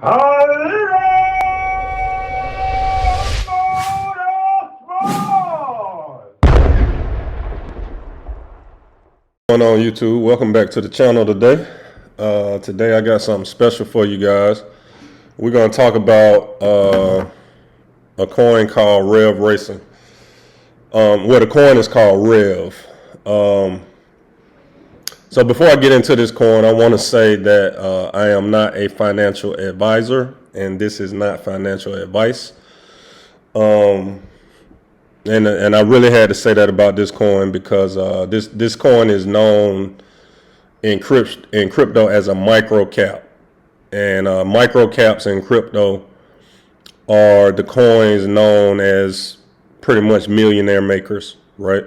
Going on YouTube, welcome back to the channel today. Today I got something special for you guys. We're going to talk about a coin called Rev Racing. The coin is called Rev. So before I get into this coin, I want to say that I am not a financial advisor, and this is not financial advice. And I really had to say that about this coin because this coin is known in crypto as a micro cap, and micro caps in crypto are the coins known as pretty much millionaire makers, right?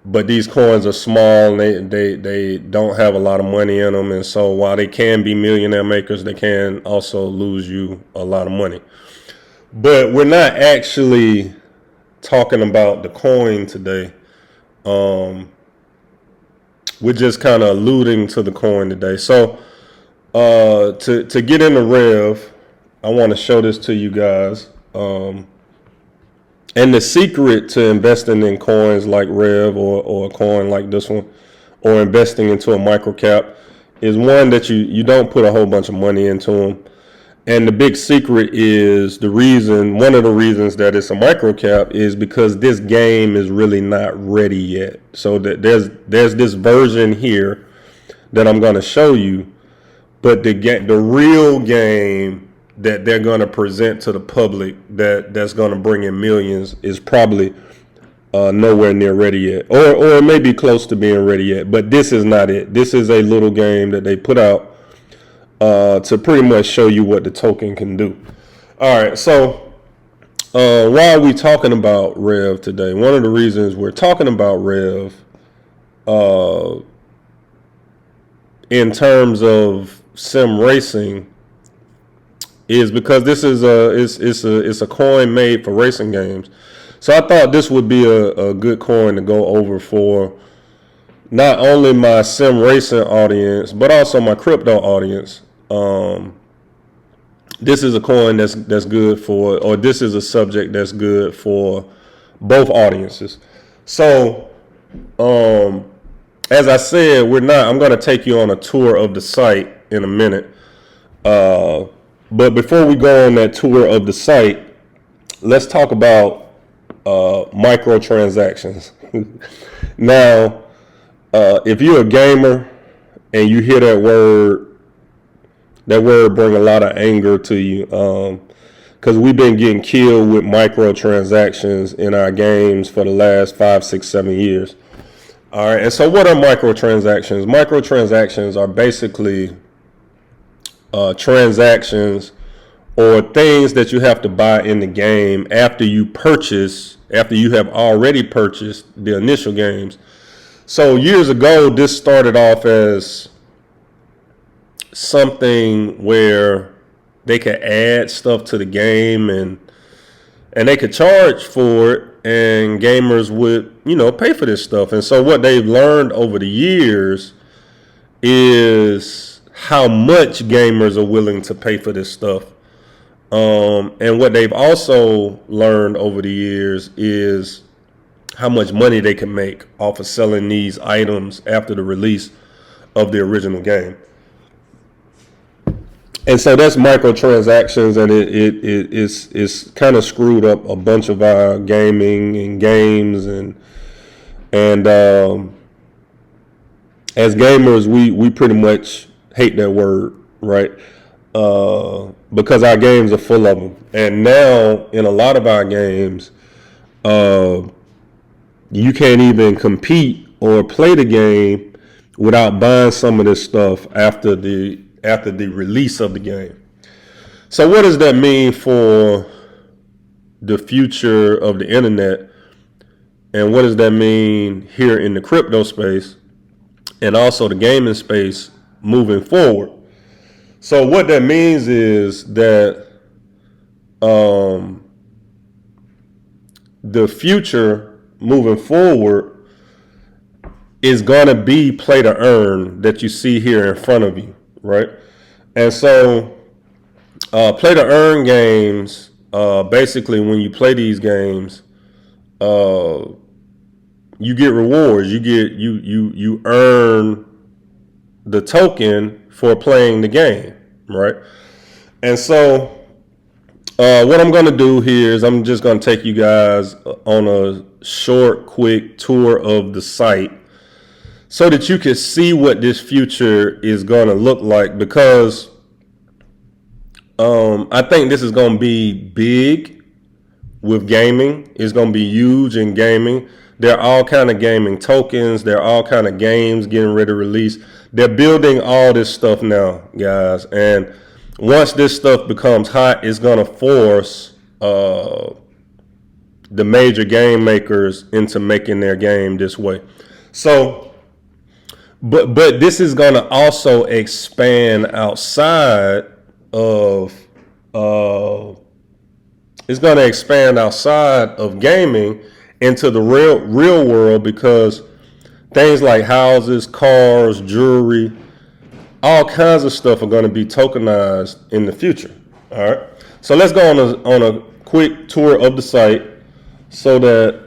But these coins are small. They don't have a lot of money in them, and so while they can be millionaire makers, they can also lose you a lot of money. But we're not actually talking about the coin today. We're just kind of alluding to the coin today. So to get into Rev, I want to show this to you guys. And the secret to investing in coins like Rev or a coin like this one, or investing into a micro cap, is one that you don't put a whole bunch of money into them. And the big secret is one of the reasons that it's a micro cap is because this game is really not ready yet. So that there's this version here that I'm going to show you, but the real game that they're going to present to the public that's going to bring in millions is probably nowhere near ready yet, or it may be close to being ready yet, but this is not it. This is a little game that they put out to pretty much show you what the token can do. All right, so why are we talking about Rev today? One of the reasons we're talking about Rev in terms of sim racing is because this is it's a coin made for racing games. So I thought this would be a good coin to go over for not only my sim racing audience, but also my crypto audience. This is a coin that's good for, or this is a subject that's good for both audiences. So, as I said, I'm going to take you on a tour of the site in a minute. But before we go on that tour of the site, let's talk about microtransactions. Now, if you're a gamer and you hear that word bring a lot of anger to you, because we've been getting killed with microtransactions in our games for the last 5, 6, 7 years. All right, and so what are microtransactions? Microtransactions are basically transactions or things that you have to buy in the game after you have already purchased the initial games. So years ago, this started off as something where they could add stuff to the game and they could charge for it, and gamers would, pay for this stuff. And so what they've learned over the years is how much gamers are willing to pay for this stuff. And what they've also learned over the years is how much money they can make off of selling these items after the release of the original game. And so that's microtransactions, and it's kind of screwed up a bunch of our gaming and games, and as gamers, we pretty much hate that word, right? Because our games are full of them, and now in a lot of our games, you can't even compete or play the game without buying some of this stuff after the release of the game. So what does that mean for the future of the internet, and what does that mean here in the crypto space and also the gaming space moving forward? So what that means is that the future moving forward is going to be play to earn that you see here in front of you, right? And so play to earn games, basically when you play these games, you get rewards. You earn the token for playing the game, right? And so what I'm going to do here is I'm just going to take you guys on a short, quick tour of the site so that you can see what this future is going to look like, because I think this is going to be big with gaming. It's going to be huge in gaming. There are all kind of gaming tokens. There are all kind of games getting ready to release. They're building all this stuff now, guys. And once this stuff becomes hot, it's going to force the major game makers into making their game this way. So, but this is going to also expand outside of it's going to expand outside of gaming into the real world, because things like houses, cars, jewelry, all kinds of stuff are going to be tokenized in the future. All right. So let's go on a quick tour of the site so that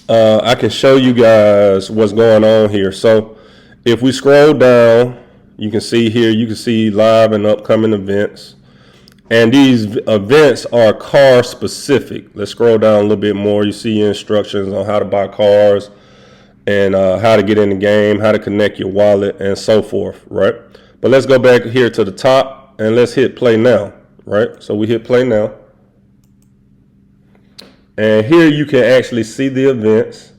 I can show you guys what's going on here. So if we scroll down, you can see here, you can see live and upcoming events. And these events are car specific. Let's scroll down a little bit more. You see instructions on how to buy cars and how to get in the game, how to connect your wallet, and so forth, right? But let's go back here to the top and let's hit play now, right? So we hit play now. And here you can actually see the events.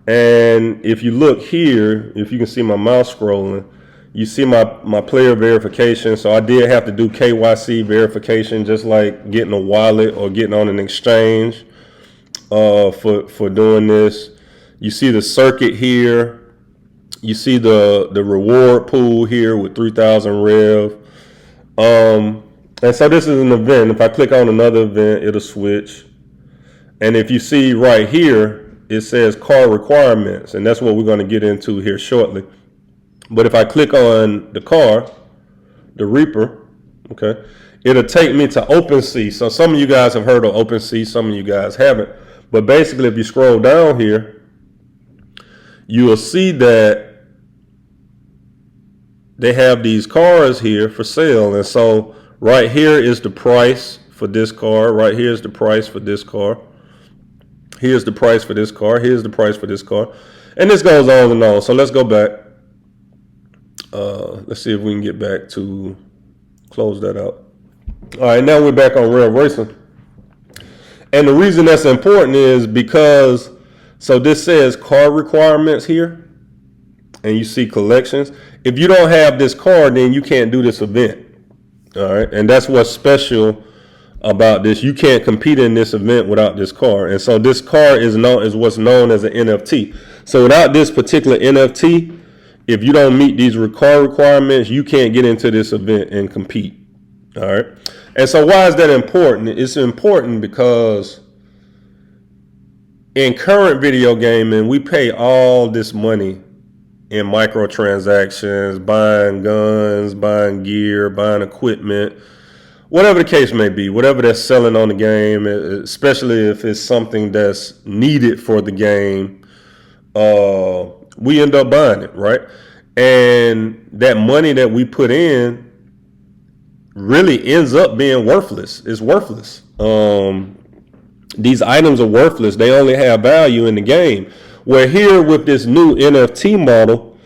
And if you look here, if you can see my mouse scrolling, you see my player verification. So I did have to do KYC verification, just like getting a wallet or getting on an exchange for doing this. You see the circuit here. You see the reward pool here with 3,000 rev. And so this is an event. If I click on another event, it'll switch. And if you see right here, it says car requirements, and that's what we're going to get into here shortly. But if I click on the car, the Reaper, okay, it'll take me to OpenSea. So some of you guys have heard of OpenSea, some of you guys haven't. But basically, if you scroll down here, you will see that they have these cars here for sale. And so right here is the price for this car. Right here is the price for this car. Here's the price for this car. Here's the price for this car. And this goes on and on. So let's go back. Let's see if we can get back to close that out. All right, now we're back on Rev Racing. And the reason that's important is because, so this says car requirements here, and you see collections. If you don't have this car, then you can't do this event. All right, and that's what's special about this. You can't compete in this event without this car. And so this car is what's known as an NFT. So without this particular NFT, if you don't meet these car requirements, you can't get into this event and compete. All right. And so why is that important? It's important because in current video gaming, we pay all this money in microtransactions, buying guns, buying gear, buying equipment, whatever the case may be, whatever they're selling on the game, especially if it's something that's needed for the game, we end up buying it, right? And that money that we put in really ends up being worthless. It's worthless. These items are worthless. They only have value in the game. Where here with this new NFT model,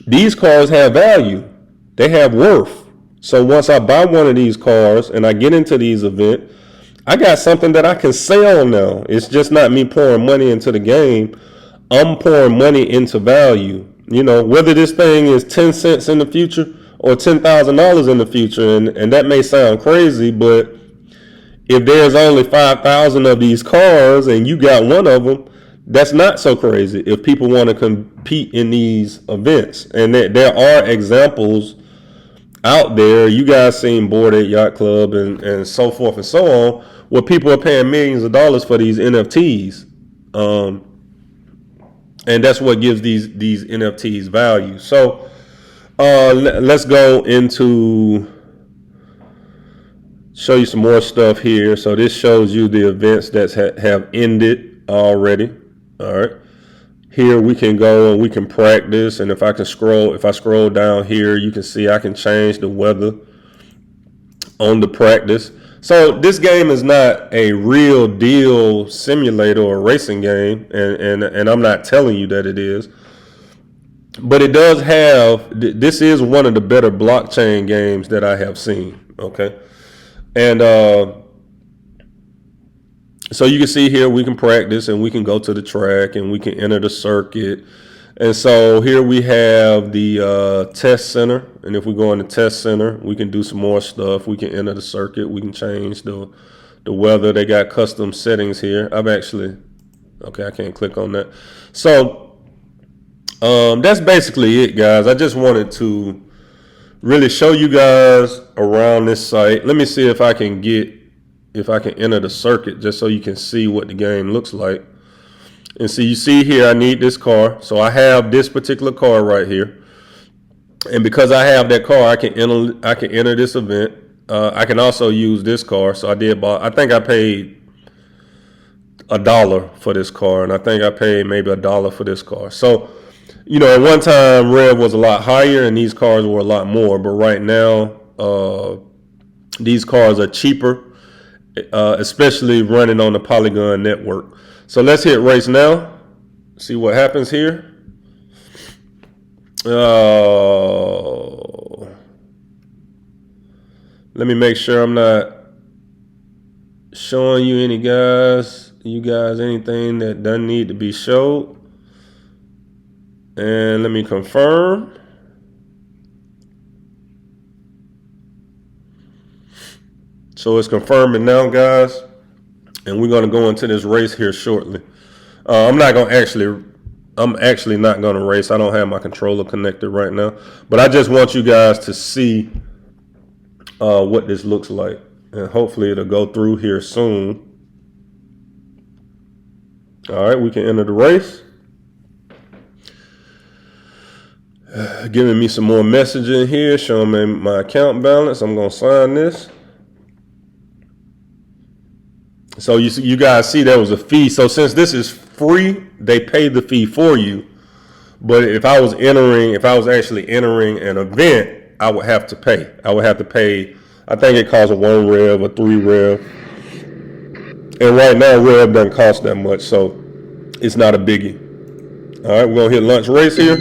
these cars have value. They have worth. So once I buy one of these cars and I get into these events, I got something that I can sell now. It's just not me pouring money into the game. I'm pouring money into value. You know, whether this thing is 10 cents in the future or $10,000 in the future, and that may sound crazy, but if there's only 5,000 of these cars and you got one of them, that's not so crazy if people want to compete in these events. And there are examples out there. You guys seen Bored Ape Yacht Club and so forth and so on, where people are paying millions of dollars for these NFTs. And that's what gives these NFTs value. So Let's go into show you some more stuff here. So this shows you the events that have ended already. All right. Here we can go and we can practice. And if I scroll down here, you can see I can change the weather on the practice. So this game is not a real deal simulator or racing game, and I'm not telling you that it is. But it does have, this is one of the better blockchain games that I have seen, okay? And so you can see here we can practice and we can go to the track and we can enter the circuit. And so here we have the test center. And if we go in the test center, we can do some more stuff. We can enter the circuit. We can change the weather. They got custom settings here. Okay, I can't click on that. So that's basically it, guys. I just wanted to really show you guys around this site. Let me see if I can enter the circuit just so you can see what the game looks like. And so you see here, I need this car. So I have this particular car right here. And because I have that car, I can enter this event. I can also use this car. So I think I paid $1 for this car. And I think I paid maybe $1 for this car. So, you know, at one time, Rev was a lot higher and these cars were a lot more. But right now, these cars are cheaper, especially running on the Polygon network. So let's hit race now. See what happens here. Let me make sure I'm not showing you guys anything that doesn't need to be showed. And let me confirm. So it's confirming now, guys. And we're going to go into this race here shortly. I'm actually not going to race. I don't have my controller connected right now. But I just want you guys to see what this looks like. And hopefully it'll go through here soon. All right, we can enter the race. Giving me some more messaging here, showing me my account balance. I'm going to sign this. So you guys see there was a fee. So since this is free, they pay the fee for you. But if I was actually entering an event, I would have to pay. I would have to pay, I think it costs a 1 rev or 3 rev. And right now, rev doesn't cost that much, so it's not a biggie. All right, we're going to hit launch race here.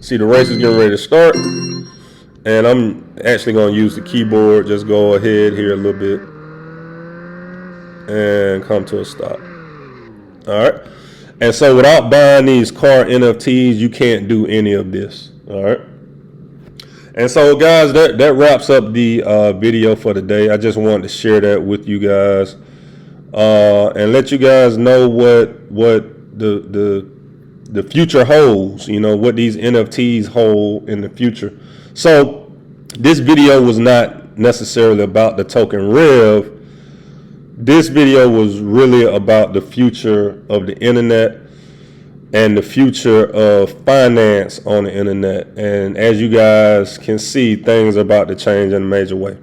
See, the race is getting ready to start. And I'm actually going to use the keyboard. Just go ahead here a little bit. And come to a stop. All right. And so without buying these car NFTs, you can't do any of this. All right. And so, guys, that wraps up the video for today. I just wanted to share that with you guys and let you guys know what the future holds. You know, what these NFTs hold in the future. So this video was not necessarily about the token Rev. This video was really about the future of the internet and the future of finance on the internet. And as you guys can see, things are about to change in a major way.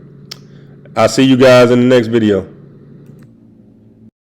I'll see you guys in the next video.